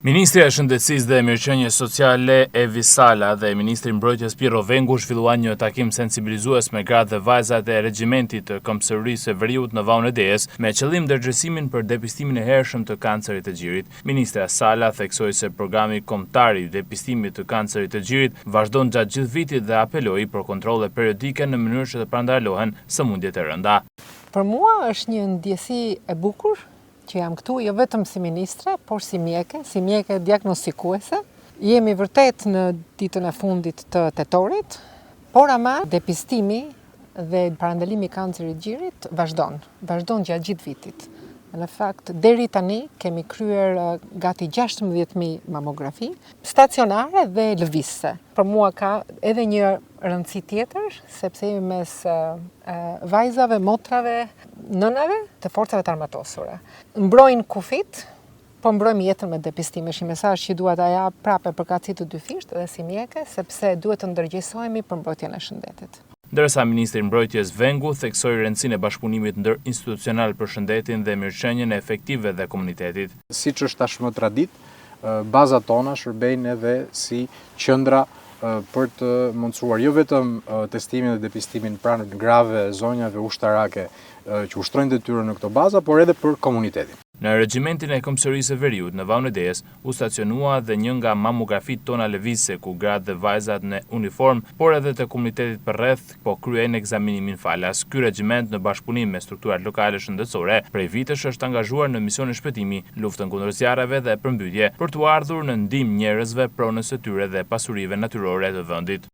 Ministri e Shëndetësisë dhe Mirëqenies Sociale Evi Sala dhe Ministri i Mbrojtjes Pirro Vengu zhvilluan një takim sensibilizues me gratë dhe vajzat e regjimentit të Kombësërisë së Veriut në Vaun e Dejes me qëllim ndërgjegjësimin për depistimin e hershëm të kancerit të gjirit. Ministra Sala theksoi se programi kombëtar i depistimit të kancerit të gjirit vazhdon gjatë gjithë vitit dhe apeloi për kontrolle periodike në mënyrë që të parandalohen sëmundjet e rënda. Për mua është një ndjesi e bukur që jam këtu jo vetëm si ministre, por si mjeke diagnostikuese. Jemi vërtet në ditën e fundit të tetorit, por ama depistimi dhe parandalimi i kancerit gjirit vazhdon gjatë gjithë vitit. Në fakt, deri tani kemi kryer gati 16.000 mamografi, stacionare dhe lëvizse. Për mua ka edhe një rëndësi tjetër, sepse jemi mes vajzave, motrave, nënave të forcave të armatosura. Mbrojnë kufit, po mbrojmë jetën me depistim. Është një mesazh që dua ta jap prapë përkatësi të dyfisht dhe si mjeke, sepse duhet të ndërgjegjësohemi për mbrojtjen e shëndetit. Ndërsa Ministri i Mbrojtjes Vengu theksoi rëndësinë e bashkëpunimit ndërinstitucional për shëndetin dhe mirëqenien e efektive dhe komunitetit. Siç është tashmë tradit, bazat tona shërbejnë edhe si qendra për të mundësuar jo vetëm testimin dhe depistimin pranë grave zonjave ushtarake që ushtrojnë detyrën në këto baza, por edhe për komunitetin. Në regjimentin e Kombësërisë së Veriut në Vaun e Dejes u stacionua dhe një nga mamografit tona lëvizse ku gratë dhe vajzat në uniform, por edhe të komunitetit përreth po kryejnë ekzaminimin falas. Ky regjiment në bashkëpunim me strukturat lokale shëndetësore prej vitesh është angazhuar në misionin shpëtimi, luftën kundër zjarreve dhe përmbytje për t'u ardhur në ndihmë njerëzve pronës së tyre dhe pasurive natyrore të vendit.